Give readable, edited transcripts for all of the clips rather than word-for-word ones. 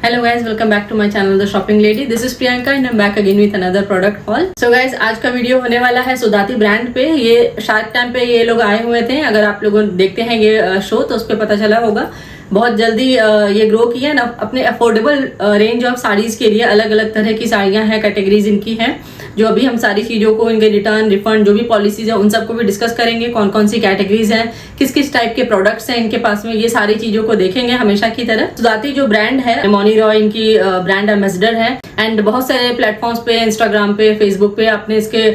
Hello guys, welcome back to my channel the shopping lady. This is Priyanka and I am back again with another product haul. So guys, आज का video होने वाला है सुदाती brand पे। ये shark tank पे ये लोग आए हुए थे। अगर आप लोगों देखते हैं ये शो तो उस पर पता चला होगा। बहुत जल्दी ये ग्रो किया ना अपने अफोर्डेबल रेंज ऑफ साड़ीज के लिए। अलग अलग तरह की साड़ियां हैं, कैटेगरीज इनकी हैं, जो अभी हम सारी चीज़ों को, इनके रिटर्न रिफंड जो भी पॉलिसीज है उन सबको भी डिस्कस करेंगे। कौन कौन सी कैटेगरीज हैं, किस किस टाइप के प्रोडक्ट्स हैं इनके पास में, ये सारी चीज़ों को देखेंगे हमेशा की तरह। सुदाती जो ब्रांड है, मौनी रॉय इनकी ब्रांड एम्बेसडर है एंड बहुत सारे प्लेटफॉर्म्स पे, इंस्टाग्राम पे, फेसबुक पे आपने इसके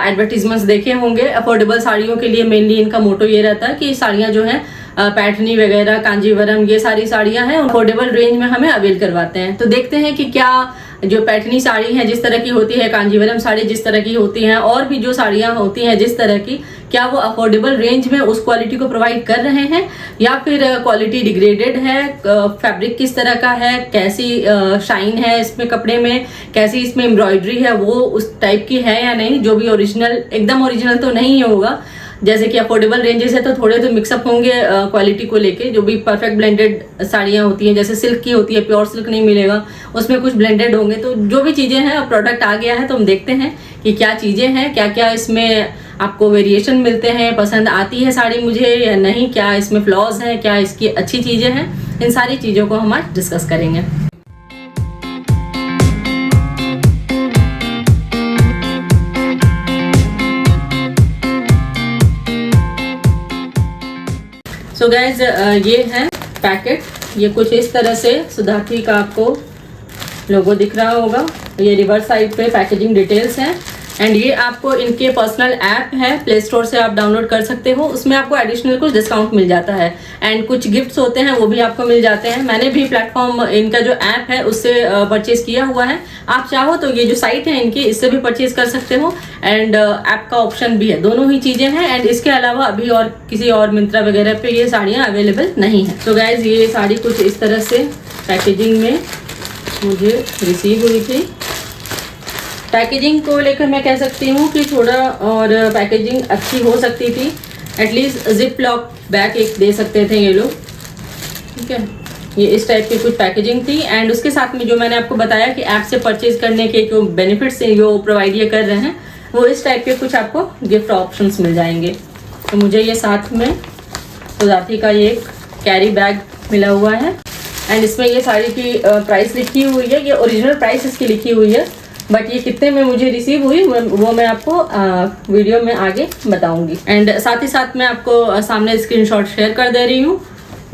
एडवर्टीजमेंट्स देखे होंगे। अफोर्डेबल साड़ियों के लिए मेनली इनका मोटो ये रहता है कि साड़ियाँ जो हैं पैठनी वगैरह, कांजीवरम, ये सारी साड़ियां हैं अफोर्डेबल रेंज में हमें अवेल करवाते हैं। तो देखते हैं कि क्या जो पैठनी साड़ी है जिस तरह की होती है, कांजीवरम साड़ी जिस तरह की होती हैं, और भी जो साड़ियां होती हैं जिस तरह की, क्या वो अफोर्डेबल रेंज में उस क्वालिटी को प्रोवाइड कर रहे हैं या फिर क्वालिटी डिग्रेडेड है, फैब्रिक किस तरह का है, कैसी शाइन है इसमें कपड़े में, कैसी इसमें एम्ब्रॉयडरी है, वो उस टाइप की है या नहीं। जो भी ओरिजिनल, एकदम ओरिजिनल तो नहीं होगा, जैसे कि अफोर्डेबल रेंजेस है तो थोड़े तो मिक्सअप होंगे क्वालिटी को लेके। जो भी परफेक्ट ब्लेंडेड साड़ियाँ होती हैं, जैसे सिल्क की होती है, प्योर सिल्क नहीं मिलेगा, उसमें कुछ ब्लेंडेड होंगे। तो जो भी चीज़ें हैं, प्रोडक्ट आ गया है तो हम देखते हैं कि क्या चीज़ें हैं, क्या क्या इसमें आपको वेरिएशन मिलते हैं, पसंद आती है साड़ी मुझे या नहीं, क्या इसमें फ्लॉज हैं, क्या इसकी अच्छी चीज़ें हैं। इन सारी चीज़ों को हम आज डिस्कस करेंगे। सो गाइज, ये है पैकेट। ये कुछ इस तरह से सुदाती का आपको लोगो दिख रहा होगा। ये रिवर्स साइड पे पैकेजिंग डिटेल्स हैं एंड ये आपको इनके पर्सनल ऐप है, प्ले स्टोर से आप डाउनलोड कर सकते हो। उसमें आपको एडिशनल कुछ डिस्काउंट मिल जाता है एंड कुछ गिफ्ट्स होते हैं वो भी आपको मिल जाते हैं। मैंने भी प्लेटफॉर्म, इनका जो ऐप है उससे परचेज किया हुआ है। आप चाहो तो ये जो साइट है इनकी, इससे भी परचेज कर सकते हो एंड ऐप का ऑप्शन भी है। दोनों ही चीज़ें हैं एंड इसके अलावा अभी और किसी और मिंत्रा वगैरह पे ये साड़ियाँ अवेलेबल नहीं है। तो गाइज, ये साड़ी कुछ इस तरह से पैकेजिंग में मुझे रिसीव हुई थी। पैकेजिंग को लेकर मैं कह सकती हूँ कि थोड़ा और पैकेजिंग अच्छी हो सकती थी। एटलीस्ट जिप लॉक बैग एक दे सकते थे ये लोग, ठीक है। ये इस टाइप की कुछ पैकेजिंग थी एंड उसके साथ में जो मैंने आपको बताया कि ऐप से परचेज करने के जो बेनिफिट्स हैं जो प्रोवाइड ये कर रहे हैं, वो इस टाइप के कुछ आपको गिफ्ट ऑप्शंस मिल जाएंगे। तो मुझे ये साथ में सुदाती का ये एक कैरी बैग मिला हुआ है एंड इसमें ये साड़ी की प्राइस लिखी हुई है। ये ओरिजिनल प्राइस इसकी लिखी हुई है, बट ये कितने में मुझे रिसीव हुई वो मैं आपको वीडियो में आगे बताऊंगी। एंड साथ ही साथ मैं आपको सामने स्क्रीनशॉट शेयर कर दे रही हूँ।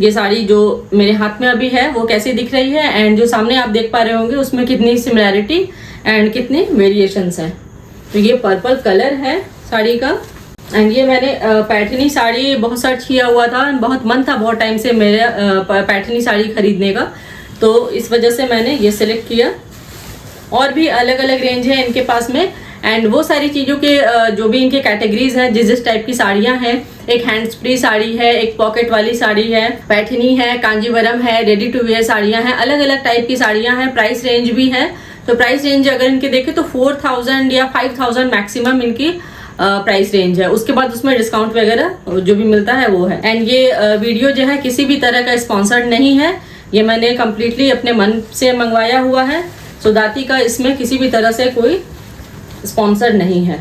ये साड़ी जो मेरे हाथ में अभी है वो कैसी दिख रही है एंड जो सामने आप देख पा रहे होंगे उसमें कितनी सिमिलैरिटी एंड कितनी वेरिएशंस हैं। तो ये पर्पल कलर है साड़ी का एंड ये मैंने पैठनी साड़ी बहुत सर्च किया हुआ था, बहुत मन था बहुत टाइम से मेरे पैठनी साड़ी खरीदने का, तो इस वजह से मैंने ये सिलेक्ट किया। और भी अलग अलग रेंज है इनके पास में एंड वो सारी चीज़ों के जो भी इनके कैटेगरीज हैं, जिस जिस टाइप की साड़ियां हैं, एक हैंड्स फ्री साड़ी है, एक पॉकेट वाली साड़ी है, पैठनी है, कांजीवरम है, रेडी टू वेयर साड़ियां हैं, अलग अलग टाइप की साड़ियां हैं। प्राइस रेंज भी है, तो प्राइस रेंज अगर इनके देखें तो 4000 या 5000 मैक्सिमम इनकी प्राइस रेंज है। उसके बाद उसमें डिस्काउंट वगैरह जो भी मिलता है वो है। एंड ये वीडियो जो है किसी भी तरह का स्पॉन्सर्ड नहीं है, ये मैंने कम्प्लीटली अपने मन से मंगवाया हुआ है। सुदाती का इसमें किसी भी तरह से कोई स्पॉन्सर नहीं है।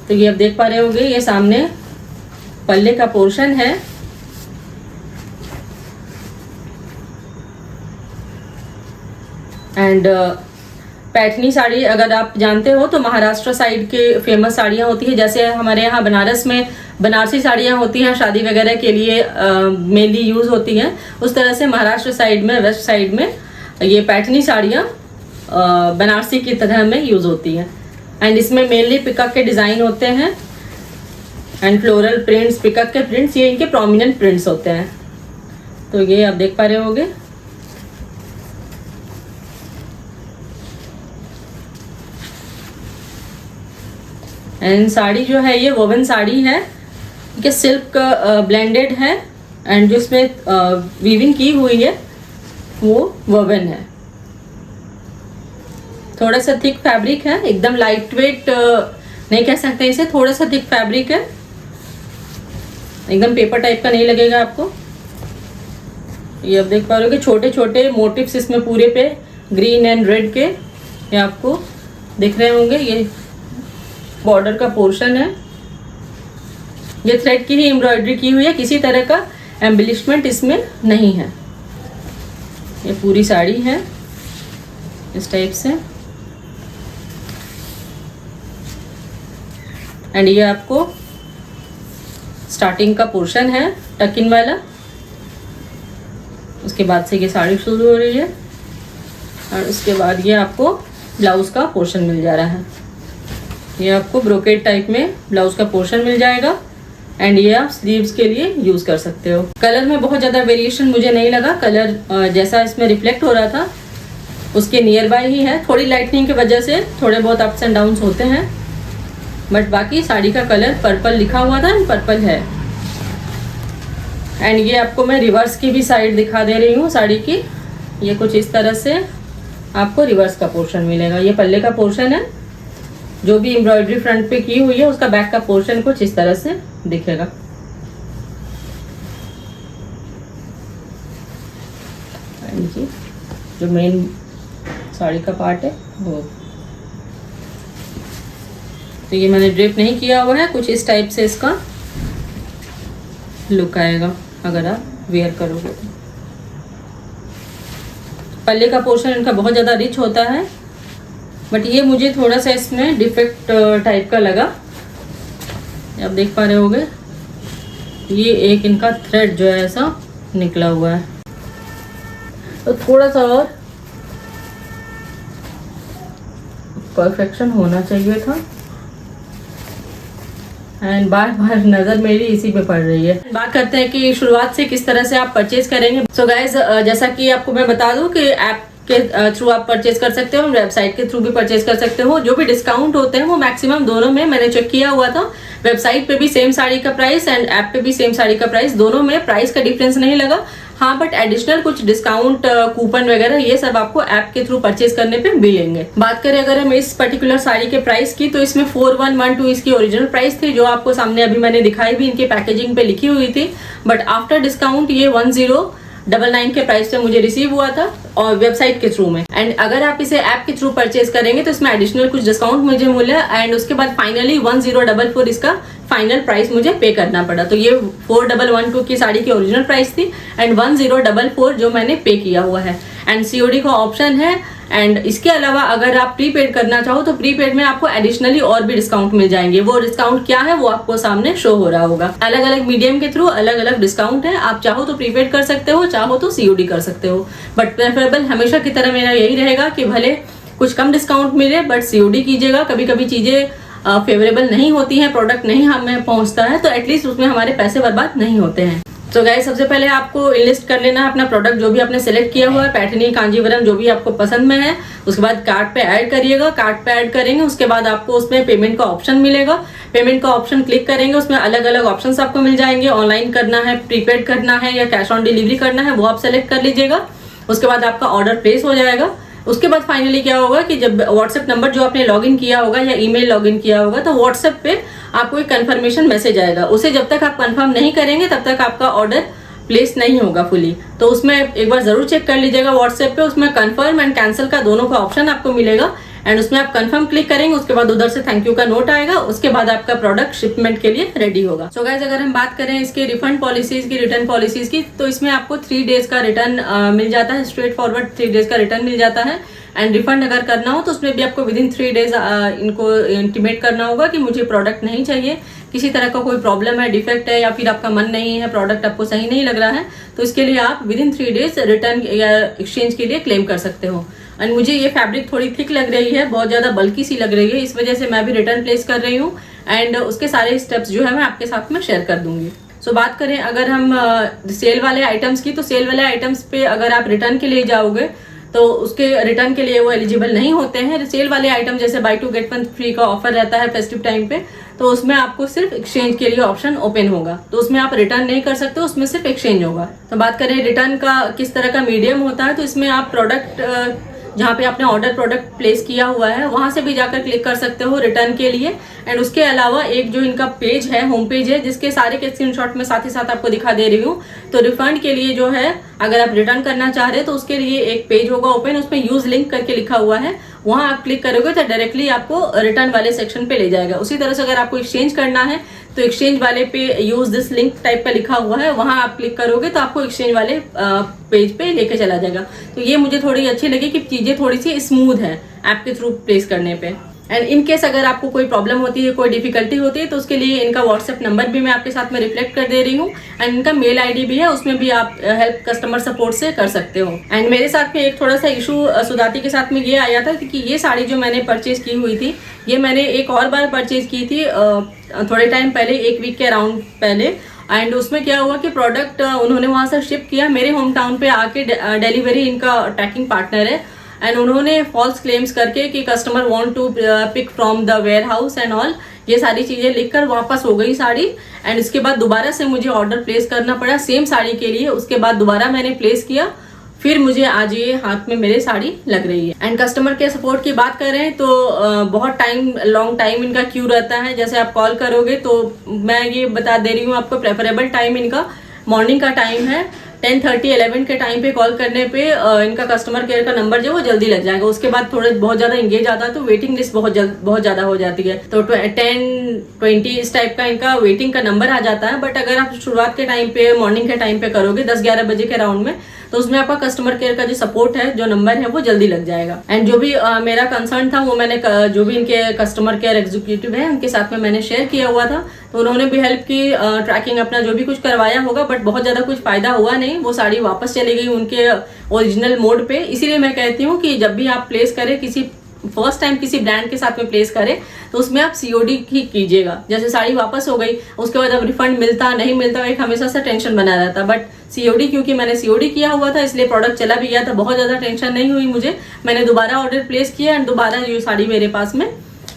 तो ये आप देख पा रहे होंगे, ये सामने पल्ले का पोर्शन है एंड पैठनी साड़ी अगर आप जानते हो तो महाराष्ट्र साइड के फेमस साड़ियाँ होती है। जैसे हमारे यहाँ बनारस में बनारसी साड़ियाँ होती हैं, शादी वगैरह के लिए मेनली यूज़ होती हैं, उस तरह से महाराष्ट्र साइड में, वेस्ट साइड में ये पैठनी साड़ियाँ बनारसी की तरह में यूज़ होती हैं एंड इसमें मेनली पिकअप के डिज़ाइन होते हैं एंड फ्लोरल प्रिंट्स, पिकअप के प्रिंट्स, ये इनके प्रोमिनेंट प्रिंट्स होते हैं। तो ये आप देख पा रहे होंगे। एंड साड़ी जो है ये वोवन साड़ी है, ये सिल्क ब्लेंडेड है एंड जो इसमें वीविंग की हुई है वो वोवन है। थोड़ा सा थिक फैब्रिक है, एकदम लाइट वेट नहीं कह सकते इसे, थोड़ा सा थिक फैब्रिक है, एकदम पेपर टाइप का नहीं लगेगा आपको। ये आप देख पा रहे हो कि छोटे छोटे मोटिव्स इसमें पूरे पे ग्रीन एंड रेड के ये आपको दिख रहे होंगे। ये बॉर्डर का पोर्शन है, ये थ्रेड की ही एम्ब्रॉयडरी की हुई है, किसी तरह का एम्बिलिशमेंट इसमें नहीं है। ये पूरी साड़ी है इस टाइप से, एंड ये आपको स्टार्टिंग का पोर्शन है टक इन वाला। उसके बाद से ये साड़ी शुरू हो रही है और उसके बाद ये आपको ब्लाउज का पोर्शन मिल जा रहा है। ये आपको ब्रोकेड टाइप में ब्लाउज का पोर्शन मिल जाएगा एंड ये आप स्लीव्स के लिए यूज कर सकते हो। कलर में बहुत ज़्यादा वेरिएशन मुझे नहीं लगा, कलर जैसा इसमें रिफ्लेक्ट हो रहा था उसके नियर बाय ही है। थोड़ी लाइटनिंग की वजह से थोड़े बहुत अप्स एंड डाउन्स होते हैं, बट बाकी साड़ी का कलर पर्पल लिखा हुआ था एंड पर्पल है। एंड ये आपको मैं रिवर्स की भी साइड दिखा दे रही हूँ साड़ी की। ये कुछ इस तरह से आपको रिवर्स का पोर्शन मिलेगा। ये पल्ले का पोर्शन है, जो भी एम्ब्रॉयडरी फ्रंट पे की हुई है उसका बैक का पोर्शन कुछ इस तरह से दिखेगा। जो मेन साड़ी का पार्ट है वो, तो ये मैंने ड्रेप नहीं किया हुआ है, कुछ इस टाइप से इसका लुक आएगा अगर आप वेयर करोगे तो। पल्ले का पोर्शन इनका बहुत ज़्यादा रिच होता है, बट ये मुझे थोड़ा सा इसमें डिफेक्ट टाइप का लगा। आप देख पा रहे होगे ये एक इनका थ्रेड जो है ऐसा निकला हुआ है, तो थोड़ा सा और परफेक्शन होना चाहिए था। एंड बार बार नज़र मेरी इसी पे पड़ रही है। बात करते हैं कि शुरुआत से किस तरह से आप परचेज करेंगे। सो गाइज, जैसा कि आपको मैं बता दूं कि ऐप के थ्रू आप परचेज कर सकते हो, वेबसाइट के थ्रू भी परचेज कर सकते हो। जो भी डिस्काउंट होते हैं वो मैक्सिमम दोनों में मैंने चेक किया हुआ था। वेबसाइट पे भी सेम साड़ी का प्राइस एंड ऐप पे भी सेम साड़ी का प्राइस, दोनों में प्राइस का डिफरेंस नहीं लगा। हाँ, बट एडिशनल कुछ डिस्काउंट कूपन वगैरह ये सब आपको ऐप के थ्रू परचेज करने पे मिलेंगे। बात करें अगर हम इस पर्टिकुलर साड़ी के प्राइस की, तो इसमें 4112 इसकी ओरिजिनल प्राइस थी, जो आपको सामने अभी मैंने दिखाई भी इनके पैकेजिंग पे लिखी हुई थी। बट आफ्टर डिस्काउंट ये 1099 के प्राइस पे मुझे रिसीव हुआ था और वेबसाइट के थ्रू में। एंड अगर आप इसे ऐप के थ्रू परचेज करेंगे तो इसमें एडिशनल कुछ डिस्काउंट मुझे मिला एंड उसके बाद फाइनली 1044 इसका फाइनल प्राइस मुझे पे करना पड़ा। तो ये 4112 की साड़ी की ओरिजिनल प्राइस थी एंड 1044 जो मैंने पे किया हुआ है। एंड सीओडी का ऑप्शन है। एंड इसके अलावा अगर आप प्रीपेड करना चाहो तो प्रीपेड में आपको एडिशनली और भी डिस्काउंट मिल जाएंगे। वो डिस्काउंट क्या है वो आपको सामने शो हो रहा होगा। अलग अलग मीडियम के थ्रू अलग अलग डिस्काउंट है। आप चाहो तो प्रीपेड कर सकते हो, चाहो तो सीओडी कर सकते हो, बट प्रेफरेबल हमेशा की तरह मेरा यही रहेगा कि भले कुछ कम डिस्काउंट मिले बट सीओडी कीजिएगा। कभी कभी चीजें फेवरेबल नहीं होती हैं, प्रोडक्ट नहीं हमें पहुंचता है, तो एटलीस्ट उसमें हमारे पैसे बर्बाद नहीं होते हैं। तो गाइस, सबसे पहले आपको लिस्ट कर लेना है अपना प्रोडक्ट जो भी आपने सेलेक्ट किया हुआ है, पैठनी, कांजीवरम, जो भी आपको पसंद में है। उसके बाद कार्ट पे ऐड करिएगा। कार्ट पे ऐड करेंगे उसके बाद आपको उसमें पेमेंट का ऑप्शन मिलेगा। पेमेंट का ऑप्शन क्लिक करेंगे, उसमें अलग अलग ऑप्शंस आपको मिल जाएंगे। ऑनलाइन करना है, प्रीपेड करना है या कैश ऑन डिलीवरी करना है, वो आप सेलेक्ट कर लीजिएगा। उसके बाद आपका ऑर्डर प्लेस हो जाएगा। उसके बाद फाइनली क्या होगा कि जब व्हाट्सएप नंबर जो आपने लॉगिन किया होगा या ईमेल लॉगिन किया होगा, तो व्हाट्सएप पे आपको एक कंफर्मेशन मैसेज आएगा। उसे जब तक आप कंफर्म नहीं करेंगे तब तक आपका ऑर्डर प्लेस नहीं होगा फुली। तो उसमें एक बार जरूर चेक कर लीजिएगा व्हाट्सएप पे, उसमें कंफर्म एंड कैंसिल का दोनों का ऑप्शन आपको मिलेगा एंड उसमें आप कंफर्म क्लिक करेंगे। उसके बाद उधर से थैंक यू का नोट आएगा। उसके बाद आपका प्रोडक्ट शिपमेंट के लिए रेडी होगा। सो गाइस, अगर हम बात करें इसके रिफंड पॉलिसीज की, रिटर्न पॉलिसीज की, तो इसमें आपको 3 डेज का रिटर्न मिल जाता है। स्ट्रेट फॉरवर्ड 3 डेज का रिटर्न मिल जाता है। एंड रिफंड अगर करना हो तो उसमें भी आपको विदिन 3 डेज इनको इंटीमेट करना होगा कि मुझे प्रोडक्ट नहीं चाहिए, किसी तरह का कोई प्रॉब्लम है, डिफेक्ट है, या फिर आपका मन नहीं है, प्रोडक्ट आपको सही नहीं लग रहा है, तो इसके लिए आप विदिन 3 डेज रिटर्न या एक्सचेंज के लिए क्लेम कर सकते हो। एंड मुझे ये फैब्रिक थोड़ी थिक लग रही है, बहुत ज़्यादा बल्कि सी लग रही है, इस वजह से मैं भी रिटर्न प्लेस कर रही हूँ एंड उसके सारे स्टेप्स जो है मैं आपके साथ में शेयर कर दूंगी। सो बात करें अगर हम सेल वाले आइटम्स की, तो सेल वाले आइटम्स पे अगर आप रिटर्न के लिए जाओगे तो उसके रिटर्न के लिए वो एलिजिबल नहीं होते हैं। सेल वाले आइटम जैसे बाय 2 गेट 1 फ्री का ऑफर रहता है फेस्टिव टाइम पे, तो उसमें आपको सिर्फ एक्सचेंज के लिए ऑप्शन ओपन होगा, तो उसमें आप रिटर्न नहीं कर सकते, उसमें सिर्फ एक्सचेंज होगा। तो बात करें रिटर्न का किस तरह का मीडियम होता है, तो इसमें आप प्रोडक्ट जहाँ पे आपने ऑर्डर प्रोडक्ट प्लेस किया हुआ है वहां से भी जाकर क्लिक कर सकते हो रिटर्न के लिए। एंड उसके अलावा एक जो इनका पेज है, होम पेज है, जिसके सारे के स्क्रीनशॉट में साथ ही साथ आपको दिखा दे रही हूँ। तो रिफंड के लिए जो है, अगर आप रिटर्न करना चाह रहे हैं तो उसके लिए एक पेज होगा ओपन, उसमें यूज लिंक करके लिखा हुआ है, वहां आप क्लिक करोगे तो डायरेक्टली आपको रिटर्न वाले सेक्शन पे ले जाएगा। उसी तरह से अगर आपको एक्सचेंज करना है तो एक्सचेंज वाले पे यूज दिस लिंक टाइप का लिखा हुआ है, वहां आप क्लिक करोगे तो आपको एक्सचेंज वाले पेज पे लेके चला जाएगा। तो ये मुझे थोड़ी अच्छी लगी कि चीजें थोड़ी सी स्मूथ है ऐप के थ्रू प्लेस करने पे। एंड इन केस अगर आपको कोई प्रॉब्लम होती है, कोई डिफिकल्टी होती है, तो उसके लिए इनका व्हाट्सएप नंबर भी मैं आपके साथ में रिफ्लेक्ट कर दे रही हूँ। एंड इनका मेल आईडी भी है, उसमें भी आप हेल्प कस्टमर सपोर्ट से कर सकते हो। एंड मेरे साथ में एक थोड़ा सा इशू सुधाती के साथ में ये आया था कि ये साड़ी जो मैंने परचेज की हुई थी, ये मैंने एक और बार परचेज की थी थोड़े टाइम पहले, 1 वीक के अराउंड पहले। एंड उसमें क्या हुआ कि प्रोडक्ट उन्होंने वहां से शिप किया मेरे होम टाउन पे आके, डिलीवरी इनका ट्रैकिंग पार्टनर है। एंड उन्होंने फॉल्स क्लेम्स करके कि customer want to pick from the warehouse and all, ये सारी चीजें लिखकर वापस हो गई साड़ी। एंड इसके बाद दोबारा से मुझे ऑर्डर प्लेस करना पड़ा सेम साड़ी के लिए। उसके बाद दोबारा मैंने प्लेस किया, फिर मुझे आज ये हाथ में मेरे साड़ी लग रही है। एंड कस्टमर केयर सपोर्ट की बात करें तो बहुत लॉन्ग टाइम इनका क्यू रहता है। जैसे आप कॉल करोगे तो मैं ये बता दे रही हूँ आपको, प्रेफरेबल टाइम इनका मॉर्निंग का टाइम है। 10:30 11 के टाइम पे कॉल करने पे इनका कस्टमर केयर का नंबर जो वो जल्दी लग जाएगा। उसके बाद थोड़े बहुत ज्यादा इंगेज आता है तो वेटिंग लिस्ट बहुत ज्यादा हो जाती है, तो 10-20 इस टाइप का इनका वेटिंग का नंबर आ जाता है। बट अगर आप शुरुआत के टाइम पे, मॉर्निंग के टाइम पे करोगे 10-11 बजे के राउंड में, तो उसमें आपका कस्टमर केयर का जो सपोर्ट है, जो नंबर है, वो जल्दी लग जाएगा। एंड जो भी मेरा कंसर्न था वो मैंने जो भी इनके कस्टमर केयर एग्जीक्यूटिव है उनके साथ में मैंने शेयर किया हुआ था, तो उन्होंने भी हेल्प की, ट्रैकिंग अपना जो भी कुछ करवाया होगा। बट बहुत ज्यादा कुछ फायदा हुआ नहीं, वो साड़ी वापस चली गई उनके ओरिजिनल मोड पे। इसीलिए मैं कहती हूँ कि जब भी आप प्लेस करें, किसी फर्स्ट टाइम किसी ब्रांड के साथ में प्लेस करें, तो उसमें आप सीओडी ही कीजिएगा। जैसे साड़ी वापस हो गई, उसके बाद अब रिफंड मिलता नहीं मिलता, एक हमेशा से टेंशन बना रहता। बट सीओडी, क्योंकि मैंने सीओडी किया हुआ था, इसलिए प्रोडक्ट चला भी गया था, बहुत ज्यादा टेंशन नहीं हुई मुझे। मैंने दोबारा ऑर्डर प्लेस किया एंड दोबारा ये साड़ी मेरे पास में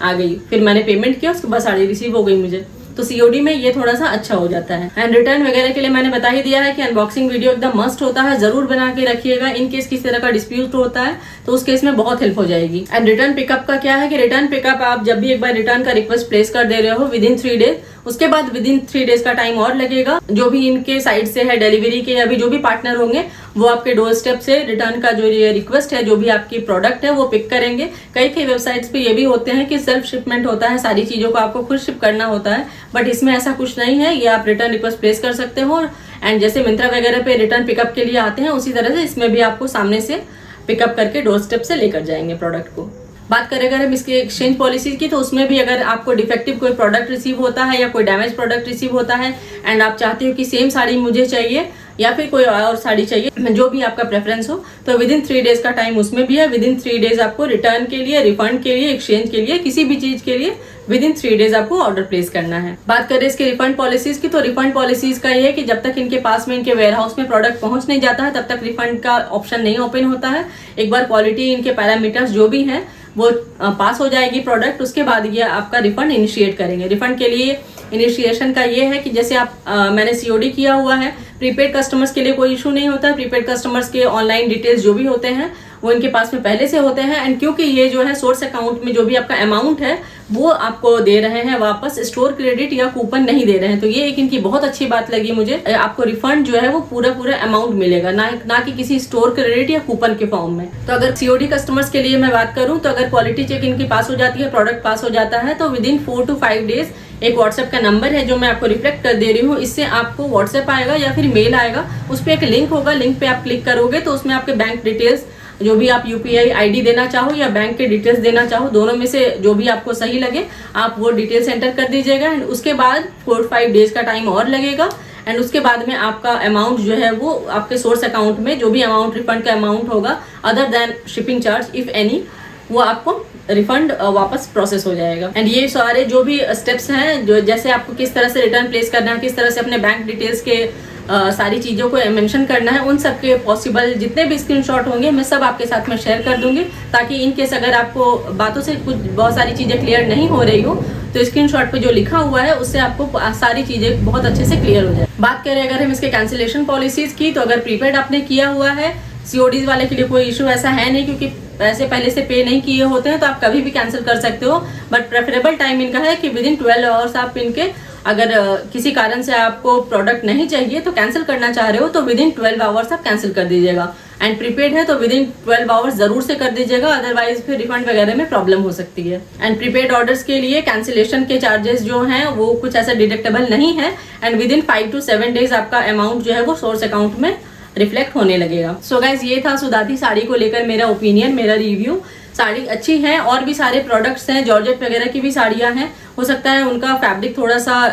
आ गई। फिर मैंने पेमेंट किया, उसके बाद साड़ी रिसीव हो गई मुझे। तो सीओडी में ये थोड़ा सा अच्छा हो जाता है। एंड रिटर्न वगैरह के लिए मैंने बता ही दिया है कि अनबॉक्सिंग वीडियो एकदम मस्ट होता है, जरूर बना के रखिएगा। इन केस किसी तरह का डिस्प्यूट होता है तो उस केस में बहुत हेल्प हो जाएगी। एंड रिटर्न पिकअप का क्या है कि रिटर्न पिकअप आप जब भी एक बार रिटर्न का रिक्वेस्ट प्लेस कर दे रहे हो विदिन 3 डेज, उसके बाद विदिन 3 डेज का टाइम और लगेगा। जो भी इनके साइड से है डिलीवरी के, अभी जो भी पार्टनर होंगे वो आपके डोर स्टेप से रिटर्न का जो ये रिक्वेस्ट है, जो भी आपकी प्रोडक्ट है, वो पिक करेंगे। कई वेबसाइट्स पे ये भी होते हैं कि सेल्फ शिपमेंट होता है, सारी चीजों को आपको खुद शिप करना होता है। बट इसमें ऐसा कुछ नहीं है, ये आप रिटर्न रिक्वेस्ट प्लेस कर सकते हो। एंड जैसे मिंत्रा वगैरह पे रिटर्न पिकअप के लिए आते हैं, उसी तरह से इसमें भी आपको सामने से पिकअप करके डोर स्टेप से लेकर जाएंगे प्रोडक्ट को। बात करें अगर हम इसकी एक्सचेंज पॉलिसी की, तो उसमें भी अगर आपको डिफेक्टिव कोई प्रोडक्ट रिसीव होता है या कोई डैमेज प्रोडक्ट रिसीव होता है एंड आप चाहते हो कि सेम साड़ी मुझे चाहिए या फिर कोई और साड़ी चाहिए, जो भी आपका प्रेफरेंस हो, तो विदिन 3 डेज का टाइम उसमें भी है। विदिन 3 डेज आपको रिटर्न के लिए, रिफंड के लिए, एक्सचेंज के लिए, किसी भी चीज के लिए विदिन 3 डेज आपको ऑर्डर प्लेस करना है। बात करें इसके रिफंड पॉलिसीज की, तो रिफंड पॉलिसीज का ये है कि जब तक इनके पास में, इनके वेयर हाउस में प्रोडक्ट पहुंच नहीं जाता है, तब तक रिफंड का ऑप्शन नहीं ओपन होता है। एक बार क्वालिटी, इनके पैरामीटर्स जो भी हैं वो पास हो जाएगी प्रोडक्ट, उसके बाद ये आपका रिफंड इनिशिएट करेंगे। रिफंड के लिए इनिशिएशन का ये है कि जैसे आप मैंने सीओडी किया हुआ है, प्रीपेड कस्टमर्स के लिए कोई इशू नहीं होता। प्रीपेड कस्टमर्स के ऑनलाइन डिटेल्स जो भी होते हैं वो इनके पास में पहले से होते हैं। एंड क्योंकि ये जो है सोर्स अकाउंट में जो भी आपका अमाउंट है वो आपको दे रहे हैं वापस, स्टोर क्रेडिट या कूपन नहीं दे रहे हैं। तो ये एक इनकी बहुत अच्छी बात लगी मुझे। आपको रिफंड जो है वो पूरा अमाउंट मिलेगा, ना कि किसी स्टोर क्रेडिट या कूपन के फॉर्म में। तो अगर सीओडी कस्टमर्स के लिए मैं बात करूं, तो अगर क्वालिटी चेक इनकी पास हो जाती है, प्रोडक्ट पास हो जाता है, तो विदिन 4 to 5 डेज एक व्हाट्सएप का नंबर है जो मैं आपको रिफ्लेक्ट कर दे रही हूँ, इससे आपको व्हाट्सएप आएगा या फिर मेल आएगा, उस पर एक लिंक होगा। लिंक पे आप क्लिक करोगे तो उसमें आपके बैंक डिटेल्स, जो भी आप यूपीआई आईडी देना चाहो या बैंक के डिटेल्स देना चाहो, दोनों में से जो भी आपको सही लगे आप वो डिटेल्स एंटर कर दीजिएगा। एंड उसके बाद 4-5 डेज का टाइम और लगेगा। एंड उसके बाद में आपका अमाउंट जो है वो आपके सोर्स अकाउंट में, जो भी अमाउंट रिफंड का अमाउंट होगा other than shipping charge if any, वो आपको रिफंड वापस प्रोसेस हो जाएगा। एंड ये सारे जो भी स्टेप्स हैं, जो जैसे आपको किस तरह से रिटर्न प्लेस करना है, किस तरह से अपने बैंक डिटेल्स के सारी चीज़ों को मेंशन करना है, उन सब के पॉसिबल जितने भी स्क्रीनशॉट होंगे मैं सब आपके साथ में शेयर कर दूंगी, ताकि इन केस अगर आपको बातों से कुछ बहुत सारी चीज़ें क्लियर नहीं हो रही हो तो स्क्रीनशॉट पे जो लिखा हुआ है उससे आपको सारी चीज़ें बहुत अच्छे से क्लियर हो जाए। बात करें अगर हम इसके कैंसिलेशन पॉलिसीज़ की, तो अगर प्रीपेड आपने किया हुआ है, COD वाले के लिए कोई इशू ऐसा है नहीं, क्योंकि पैसे पहले से पे नहीं किए होते हैं तो आप कभी भी कैंसिल कर सकते हो। बट प्रेफरेबल टाइम इनका है कि विद इन 12 आवर्स आप इनके, अगर किसी कारण से आपको प्रोडक्ट नहीं चाहिए तो कैंसिल करना चाह रहे हो तो विद इन 12 आवर्स आप कैंसिल कर दीजिएगा। एंड प्रीपेड है तो विद इन 12 आवर्स जरूर से कर दीजिएगा, अदरवाइज फिर रिफंड वगैरह में प्रॉब्लम हो सकती है। एंड प्रीपेड ऑर्डर्स के लिए कैंसिलेशन के चार्जेस जो हैं वो कुछ ऐसा डिडक्टेबल नहीं है। And with in 5 to 7 days आपका अमाउंट जो है वो सोर्स अकाउंट में रिफ्लेक्ट होने लगेगा। सो गाइज, ये था सुदाती साड़ी को लेकर मेरा ओपिनियन, मेरा रिव्यू। साड़ी अच्छी है, और भी सारे प्रोडक्ट्स हैं, जॉर्जेट वगैरह की भी साड़ियाँ हैं, हो सकता है उनका फैब्रिक थोड़ा सा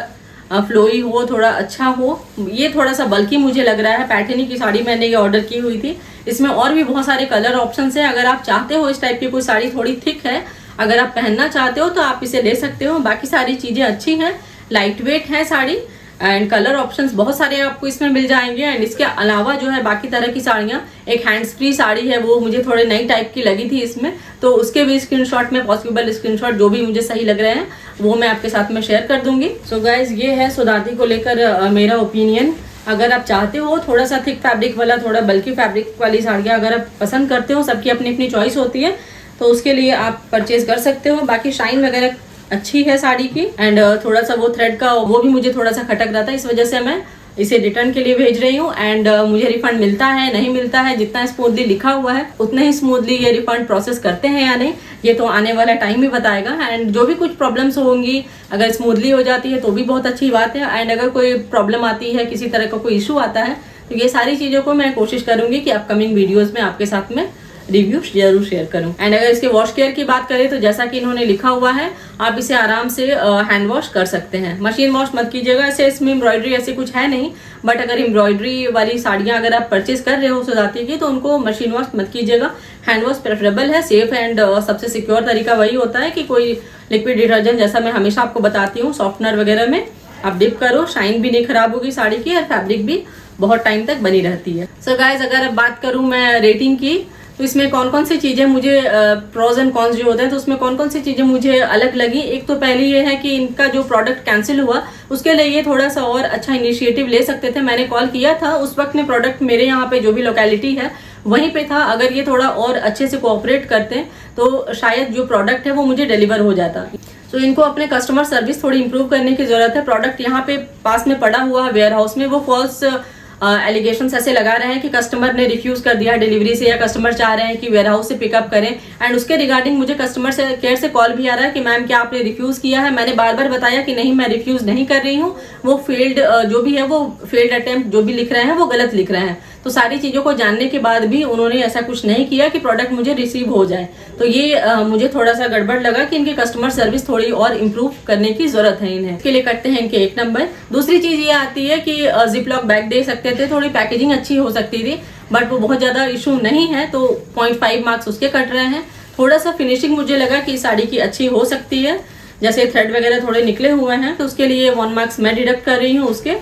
फ्लोई हो, थोड़ा अच्छा हो। ये थोड़ा सा बल्कि मुझे लग रहा है। पैठनी की साड़ी मैंने ये ऑर्डर की हुई थी, इसमें और भी बहुत सारे कलर ऑप्शंस हैं। अगर आप चाहते हो इस टाइप की कोई साड़ी थोड़ी थिक है, अगर आप पहनना चाहते हो तो आप इसे ले सकते हो। बाकी सारी चीज़ें अच्छी हैं, लाइट वेट है साड़ी, एंड कलर ऑप्शंस बहुत सारे आपको इसमें मिल जाएंगे। एंड इसके अलावा जो है बाकी तरह की साड़ियाँ, एक हैंड्स फ्री साड़ी है वो मुझे थोड़े नई टाइप की लगी थी इसमें, तो उसके भी स्क्रीनशॉट में, पॉसिबल स्क्रीनशॉट जो भी मुझे सही लग रहे हैं वो मैं आपके साथ में शेयर कर दूंगी। सो गाइज, ये है सुदाती को लेकर मेरा ओपिनियन। अगर आप चाहते हो थोड़ा सा थिक फैब्रिक वाला, थोड़ा बल्कि फैब्रिक वाली साड़ियाँ अगर आप पसंद करते हो, सबकी अपनी अपनी चॉइस होती है, तो उसके लिए आप परचेज कर सकते हो। बाकी शाइन वगैरह अच्छी है साड़ी की। एंड थोड़ा सा वो थ्रेड का वो भी मुझे थोड़ा सा खटक रहा था, इस वजह से मैं इसे रिटर्न के लिए भेज रही हूँ। एंड मुझे रिफंड मिलता है नहीं मिलता है, जितना स्मूथली लिखा हुआ है उतना ही स्मूथली ये रिफंड प्रोसेस करते हैं या नहीं, ये तो आने वाला टाइम ही बताएगा। एंड जो भी कुछ प्रॉब्लम्स होंगी, अगर स्मूथली हो जाती है तो भी बहुत अच्छी बात है। एंड अगर कोई प्रॉब्लम आती है, किसी तरह का कोई इशू आता है, तो ये सारी चीज़ों को मैं कोशिश करूंगी कि अपकमिंग वीडियोज़ में आपके साथ में रिव्यू जरूर शेयर करूं। एंड अगर इसके वॉश केयर की बात करें तो जैसा कि इन्होंने लिखा हुआ है, आप इसे आराम से हैंड वॉश कर सकते हैं। मशीन वॉश मत कीजिएगा, ऐसे इसमें एम्ब्रॉयडरी ऐसी कुछ है नहीं। बट अगर एम्ब्रॉयडरी वाली साड़ियाँ अगर आप परचेज कर रहे हो सुदाती की, तो उनको मशीन वॉश मत कीजिएगा, हैंड वॉश प्रेफरेबल है, सेफ एंड सबसे सिक्योर तरीका वही होता है कि कोई लिक्विड डिटर्जेंट, जैसा मैं हमेशा आपको बताती हूँ, सॉफ्टनर वगैरह में आप डिप करो, शाइन भी नहीं खराब होगी साड़ी की और फैब्रिक भी बहुत टाइम तक बनी रहती है। सो गाइज, अगर बात करूँ मैं रेटिंग की, तो इसमें कौन कौन सी चीज़ें मुझे प्रोज एंड कॉन्स जो होते हैं, तो उसमें कौन कौन सी चीज़ें मुझे अलग लगी। एक तो पहली ये है कि इनका जो प्रोडक्ट कैंसिल हुआ उसके लिए ये थोड़ा सा और अच्छा इनिशिएटिव ले सकते थे। मैंने कॉल किया था, उस वक्त में प्रोडक्ट मेरे यहाँ पे जो भी लोकेलिटी है वहीं पे था। अगर ये थोड़ा और अच्छे से कोऑपरेट करते तो शायद जो प्रोडक्ट है वो मुझे डिलीवर हो जाता। तो इनको अपने कस्टमर सर्विस थोड़ी इंप्रूव करने की जरूरत है। प्रोडक्ट यहाँ पे पास में पड़ा हुआ है वेयर हाउस में, वो फॉल्स एलिगेशंस ऐसे लगा रहे हैं कि कस्टमर ने रिफ्यूज कर दिया डिलीवरी से, या कस्टमर चाह रहे हैं कि वेयर हाउस से पिकअप करें। एंड उसके रिगार्डिंग मुझे कस्टमर से केयर से कॉल भी आ रहा है कि मैम क्या आपने रिफ्यूज किया है। मैंने बार बार बताया कि नहीं, मैं रिफ्यूज नहीं कर रही हूँ, वो फेल्ड जो भी है, वो फेल्ड अटेम्प्ट जो भी लिख रहे हैं वो गलत लिख रहे हैं। तो सारी चीज़ों को जानने के बाद भी उन्होंने ऐसा कुछ नहीं किया कि प्रोडक्ट मुझे रिसीव हो जाए। तो ये मुझे थोड़ा सा गड़बड़ लगा कि इनके कस्टमर सर्विस थोड़ी और इम्प्रूव करने की जरूरत है इन्हें। इसके लिए करते हैं इनके 1 नंबर। दूसरी चीज़ ये आती है कि जिप लॉक बैग दे सकते थे, थोड़ी पैकेजिंग अच्छी हो सकती थी, बट वो बहुत ज़्यादा इशू नहीं है, तो 0.5 मार्क्स उसके कट रहे हैं। थोड़ा सा फिनिशिंग मुझे लगा कि साड़ी की अच्छी हो सकती है, जैसे थ्रेड वगैरह थोड़े निकले हुए हैं, तो उसके लिए 1 मार्क्स मैं डिडक्ट कर रही हूँ उसके।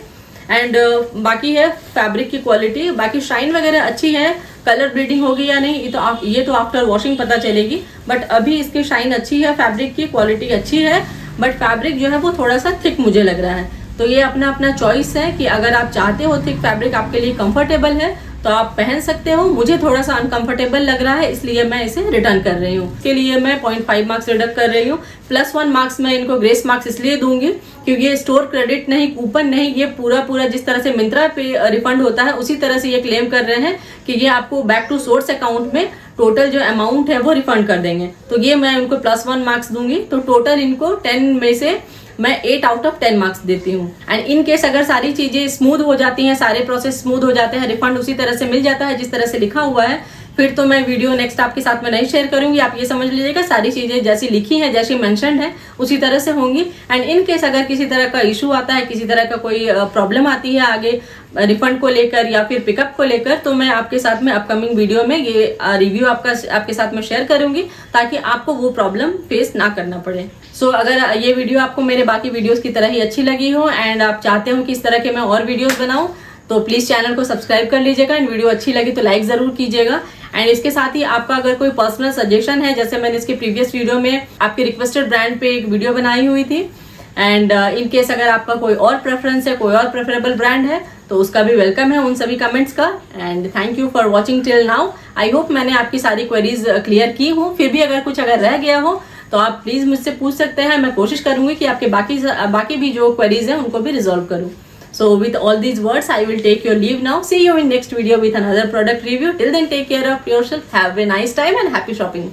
एंड बाकी है फैब्रिक की क्वालिटी, बाकी शाइन वगैरह अच्छी है। कलर ब्लीडिंग होगी या नहीं ये तो आफ्टर वॉशिंग पता चलेगी, बट अभी इसकी शाइन अच्छी है, फैब्रिक की क्वालिटी अच्छी है, बट फैब्रिक जो है वो थोड़ा सा थिक मुझे लग रहा है। तो ये अपना अपना चॉइस है कि अगर आप चाहते हो थिक फैब्रिक आपके लिए कंफर्टेबल है तो आप पहन सकते हो। मुझे थोड़ा सा अनकंफर्टेबल लग रहा है, इसलिए मैं इसे रिटर्न कर रही हूँ। इसके लिए मैं 0.5 मार्क्स रिडक्ट कर रही हूँ। +1 मार्क्स मैं इनको ग्रेस मार्क्स इसलिए दूंगी क्योंकि ये स्टोर क्रेडिट नहीं, कूपन नहीं, ये पूरा जिस तरह से मिंत्रा पे रिफंड होता है उसी तरह से ये क्लेम कर रहे हैं कि ये आपको बैक टू सोर्स अकाउंट में टोटल जो अमाउंट है वो रिफंड कर देंगे। तो ये मैं उनको +1 मार्क्स दूंगी। तो टोटल इनको 10 में से मैं 8 आउट ऑफ 10 मार्क्स देती हूँ। एंड इन केस अगर सारी चीजें स्मूथ हो जाती हैं, सारे प्रोसेस स्मूथ हो जाते हैं, रिफंड उसी तरह से मिल जाता है जिस तरह से लिखा हुआ है, फिर तो मैं वीडियो नेक्स्ट आपके साथ में नहीं शेयर करूंगी। आप ये समझ लीजिएगा सारी चीजें जैसी लिखी हैं, जैसी मेंशन्ड है उसी तरह से होंगी। एंड इन केस अगर किसी तरह का इशू आता है, किसी तरह का कोई प्रॉब्लम आती है आगे रिफंड को लेकर या फिर पिकअप को लेकर, तो मैं आपके साथ में अपकमिंग वीडियो में ये रिव्यू आपके साथ में शेयर करूंगी ताकि आपको वो प्रॉब्लम फेस ना करना पड़े। सो अगर ये वीडियो आपको मेरे बाकी वीडियोस की तरह ही अच्छी लगी हो एंड आप चाहते हो कि इस तरह के मैं और वीडियोस बनाऊं, तो प्लीज़ चैनल को सब्सक्राइब कर लीजिएगा। एंड वीडियो अच्छी लगी तो लाइक ज़रूर कीजिएगा। एंड इसके साथ ही आपका अगर कोई पर्सनल सजेशन है, जैसे मैंने इसके प्रीवियस वीडियो में आपके रिक्वेस्टेड ब्रांड पे एक वीडियो बनाई हुई थी, एंड इन केस अगर आपका कोई और प्रेफरेंस है, कोई और प्रेफरेबल ब्रांड है, तो उसका भी वेलकम है उन सभी कमेंट्स का। And thank you for watching till now. I hope मैंने आपकी सारी क्वेरीज क्लियर की हूँ। फिर भी अगर कुछ रह गया हो तो आप प्लीज मुझसे पूछ सकते हैं। मैं कोशिश करूंगी कि आपके बाकी भी जो क्वेरीज हैं उनको भी रिजॉल्व करूँ। So with all these words, I will take your leave now. See you in next video with another product review. Till then, take care of yourself. Have a nice time and happy shopping.